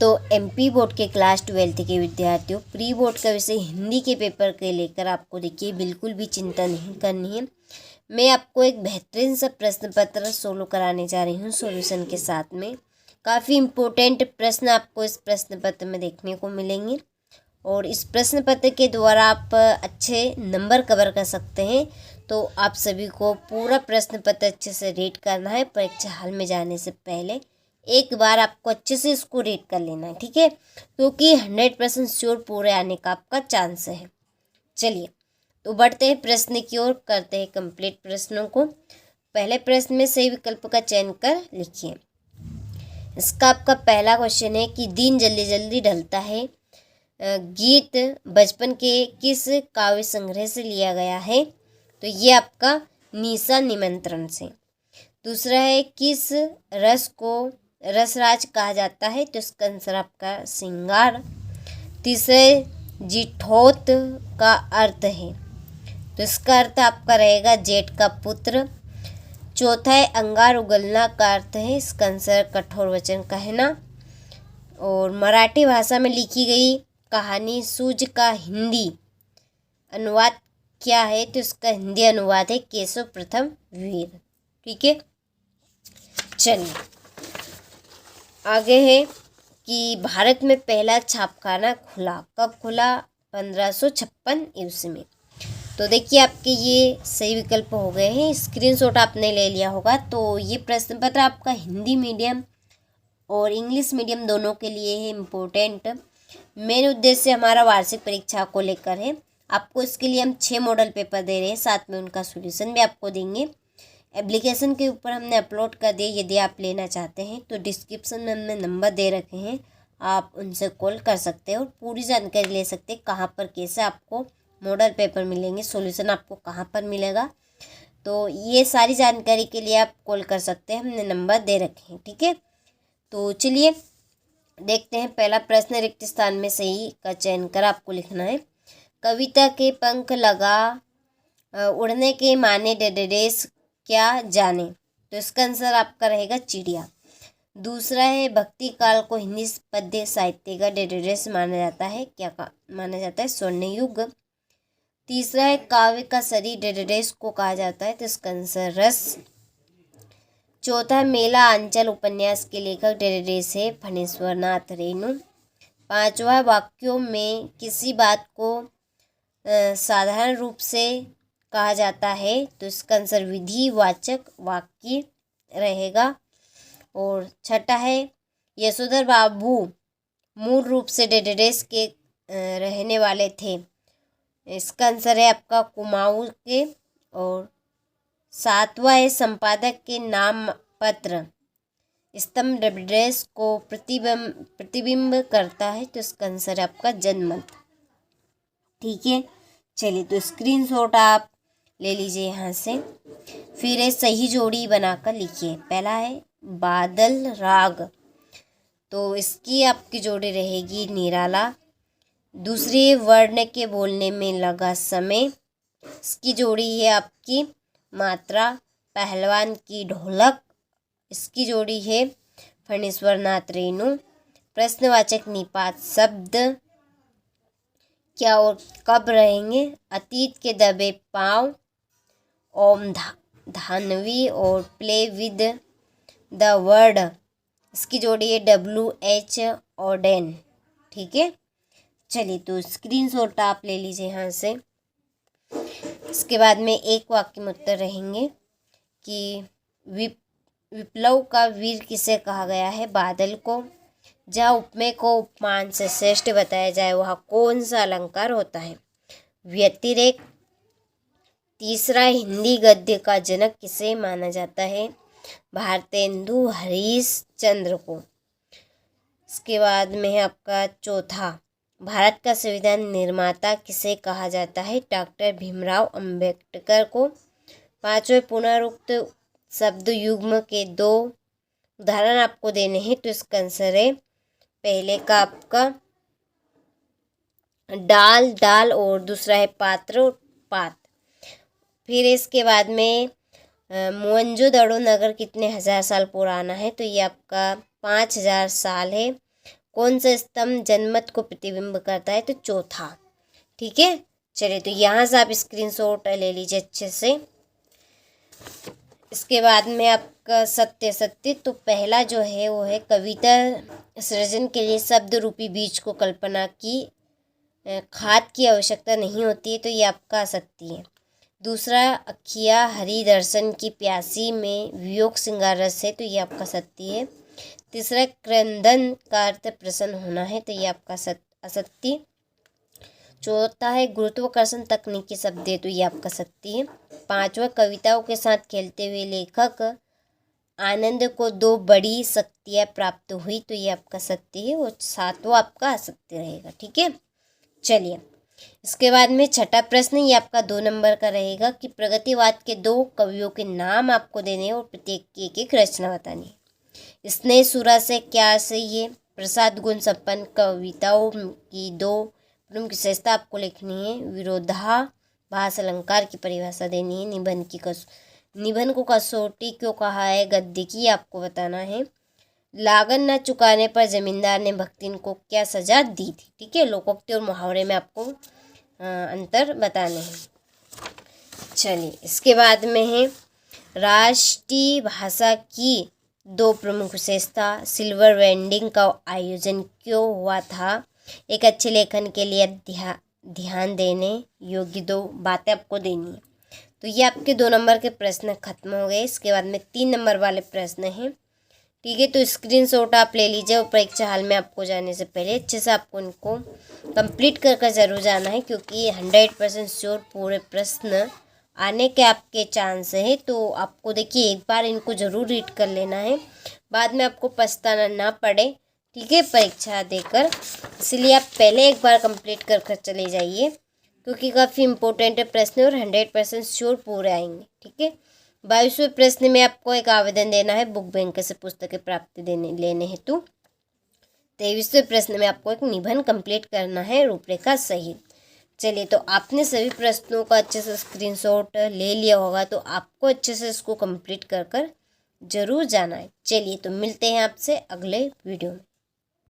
तो MP board के class 12 के विद्यार्थियों, प्री बोर्ड का विषय हिंदी के पेपर के लेकर आपको देखिए बिल्कुल भी चिंता नहीं करनी है। मैं आपको एक बेहतरीन सा प्रश्न पत्र सोल्व कराने जा रही हूँ सॉल्यूशन के साथ में। काफ़ी इम्पोर्टेंट प्रश्न आपको इस प्रश्न पत्र में देखने को मिलेंगे और इस प्रश्न पत्र के द्वारा आप अच्छे नंबर कवर कर सकते हैं। तो आप सभी को पूरा प्रश्न पत्र अच्छे से रीड करना है। परीक्षा हॉल में जाने से पहले एक बार आपको अच्छे से इसको रीड कर लेना है, ठीक है, क्योंकि 100% श्योर पूरे आने का आपका चांस है। चलिए तो बढ़ते हैं प्रश्न की ओर, करते हैं कंप्लीट प्रश्नों को। पहले प्रश्न में सही विकल्प का चयन कर लिखिए। इसका आपका पहला क्वेश्चन है कि दिन जल्दी जल्दी ढलता है गीत बचपन के किस काव्य संग्रह से लिया गया है? तो ये आपका निशा निमंत्रण से। दूसरा है किस रस को रसराज कहा जाता है? तो इसका आंसर आपका श्रृंगार। तीसरे जिठोत का अर्थ है, तो इसका अर्थ आपका रहेगा जेठ का पुत्र। चौथा है अंगार उगलना का अर्थ है, इसका आंसर कठोर वचन कहना। और मराठी भाषा में लिखी गई कहानी सूझ का हिंदी अनुवाद क्या है? तो इसका हिंदी अनुवाद है केशव प्रथम वीर। ठीक है, चलिए आगे है कि भारत में पहला छापखाना खुला कब खुला? 1556 ईस्वी में। तो देखिए आपके ये सही विकल्प हो गए हैं। स्क्रीनशॉट आपने ले लिया होगा। तो ये प्रश्न पत्र आपका हिंदी मीडियम और इंग्लिश मीडियम दोनों के लिए है इम्पोर्टेंट। मेन उद्देश्य हमारा वार्षिक परीक्षा को लेकर है। आपको इसके लिए हम 6 मॉडल पेपर दे रहे हैं, साथ में उनका सॉल्यूशन भी आपको देंगे। एप्लीकेशन के ऊपर हमने अपलोड कर दिए। यदि आप लेना चाहते हैं तो डिस्क्रिप्शन में हमने नंबर दे रखे हैं, आप उनसे कॉल कर सकते हैं और पूरी जानकारी ले सकते हैं कहाँ पर कैसे आपको मॉडल पेपर मिलेंगे, सॉल्यूशन आपको कहाँ पर मिलेगा। तो ये सारी जानकारी के लिए आप कॉल कर सकते हैं, हमने नंबर दे रखे हैं। ठीक है, तो चलिए देखते हैं पहला प्रश्न। रिक्त स्थान में सही का चयन कर आपको लिखना है। कविता के पंख लगा उड़ने के माने डेडेस क्या जाने? तो इसका आंसर आपका रहेगा चिड़िया। दूसरा है भक्ति काल को हिंदी पद्य साहित्य का डेडेस माना जाता है, क्या माना जाता है? स्वर्ण युग। तीसरा है काव्य का शरीर डेडेस को कहा जाता है, तो इसका आंसर रस। चौथा मेला अंचल उपन्यास के लेखक डेडेस है फणीश्वर नाथ रेणु। पांचवा वाक्यों में किसी बात को साधारण रूप से कहा जाता है, तो इसका आंसर विधिवाचक वाक्य रहेगा। और छठा है यशोधर बाबू मूल रूप से डेडेस के रहने वाले थे, इसका आंसर है आपका कुमाऊं के। और सातवां है संपादक के नाम पत्र स्तंभ डेडेस को प्रतिबिंब करता है, तो इसका आंसर है आपका जनमत। ठीक है, चलिए तो स्क्रीनशॉट आप ले लीजिए यहाँ से। फिर है सही जोड़ी बनाकर लिखिए। पहला है बादल राग, तो इसकी आपकी जोड़ी रहेगी निराला। दूसरी वर्ण के बोलने में लगा समय, इसकी जोड़ी है आपकी मात्रा। पहलवान की ढोलक, इसकी जोड़ी है फणीश्वर नाथ रेणु। प्रश्नवाचक निपात शब्द क्या और कब रहेंगे? अतीत के दबे पाँव, ओम धानवी और प्ले विद द वर्ड, इसकी जोड़ी है WH और डेन। ठीक है, चलिए तो स्क्रीनशॉट आप ले लीजिए यहाँ से। इसके बाद में एक वाक्य में उत्तर रहेंगे कि विप्लव का वीर किसे कहा गया है? बादल को। जहाँ उपमेय को उपमान से श्रेष्ठ बताया जाए वहाँ कौन सा अलंकार होता है? व्यतिरेक। तीसरा हिंदी गद्य का जनक किसे माना जाता है? भारतेंदु हरिश्चंद्र को। इसके बाद में है आपका चौथा भारत का संविधान निर्माता किसे कहा जाता है? डॉक्टर भीमराव अंबेडकर को। पांचवें पुनरुक्त शब्द युग्म के 2 उदाहरण आपको देने हैं, तो इसका आंसर है पहले का आपका डाल और दूसरा है पात्र पात। फिर इसके बाद में मोहनजोदड़ो नगर कितने हजार साल पुराना है? तो ये आपका 5000 साल है। कौन सा स्तंभ जनमत को प्रतिबिंब करता है? तो चौथा। ठीक है, चलिए तो यहाँ से आप स्क्रीनशॉट ले लीजिए अच्छे से। इसके बाद में आपका सत्य। तो पहला जो है वो है कविता सृजन के लिए शब्द रूपी बीज को कल्पना की खाद की आवश्यकता नहीं होती है, तो ये आपका असत्य है। दूसरा, अखिया हरि दर्शन की प्यासी में वियोग श्रृंगार रस है, तो ये आपका सत्य है। तीसरा, क्रंदन का अर्थ प्रसन्न होना है, तो ये आपका असत्य। चौथा है गुरुत्वाकर्षण तकनीकी शब्द है, तो ये आपका सत्य है। पांचवा, कविताओं के साथ खेलते हुए लेखक आनंद को दो बड़ी शक्तियाँ प्राप्त हुई, तो ये आपका सत्य है। और सातवां आपका असत्य रहेगा। ठीक है, चलिए इसके बाद में छठा प्रश्न, ये आपका 2 नंबर का रहेगा कि प्रगतिवाद के 2 कवियों के नाम आपको देने हैं और प्रत्येक की एक रचना बतानी है। स्नेह सुरा से क्या सही है? प्रसाद गुण संपन्न कविताओं की 2 प्रमुख विशेषता आपको लिखनी है। विरोधाभास अलंकार की परिभाषा देनी है। निबंध को कसौटी क्यों कहा है? गद्य की आपको बताना है। लागन न चुकाने पर जमींदार ने भक्तिन को क्या सजा दी थी? ठीक है, लोकोक्ति और मुहावरे में आपको अंतर बताने हैं। चलिए इसके बाद में है राष्ट्रीय भाषा की 2 प्रमुख विशेषता। सिल्वर वेंडिंग का आयोजन क्यों हुआ था? एक अच्छे लेखन के लिए ध्यान देने योग्य 2 बातें आपको देनी है। तो ये आपके 2 नंबर के प्रश्न खत्म हो गए। इसके बाद में 3 नंबर वाले प्रश्न हैं। ठीक है, तो स्क्रीनशॉट आप ले लीजिए और परीक्षा हाल में आपको जाने से पहले अच्छे से आपको इनको कंप्लीट कर ज़रूर जाना है, क्योंकि 100% श्योर पूरे प्रश्न आने के आपके चांस है। तो आपको देखिए एक बार इनको ज़रूर रीड कर लेना है, बाद में आपको पछताना ना पड़े। ठीक है, परीक्षा देकर, इसलिए आप पहले एक बार कंप्लीट कर चले जाइए, क्योंकि काफ़ी इंपॉर्टेंट है प्रश्न और 100% श्योर पूरे आएंगे। ठीक है, 22वें प्रश्न में आपको एक आवेदन देना है बुक बैंक से पुस्तकें प्राप्ति लेने हेतु। 23वें प्रश्न में आपको एक निबंध कंप्लीट करना है रूपरेखा सहित। चलिए, तो आपने सभी प्रश्नों का अच्छे से स्क्रीनशॉट ले लिया होगा, तो आपको अच्छे से इसको कंप्लीट कर जरूर जाना है। चलिए, तो मिलते हैं आपसे अगले वीडियो में।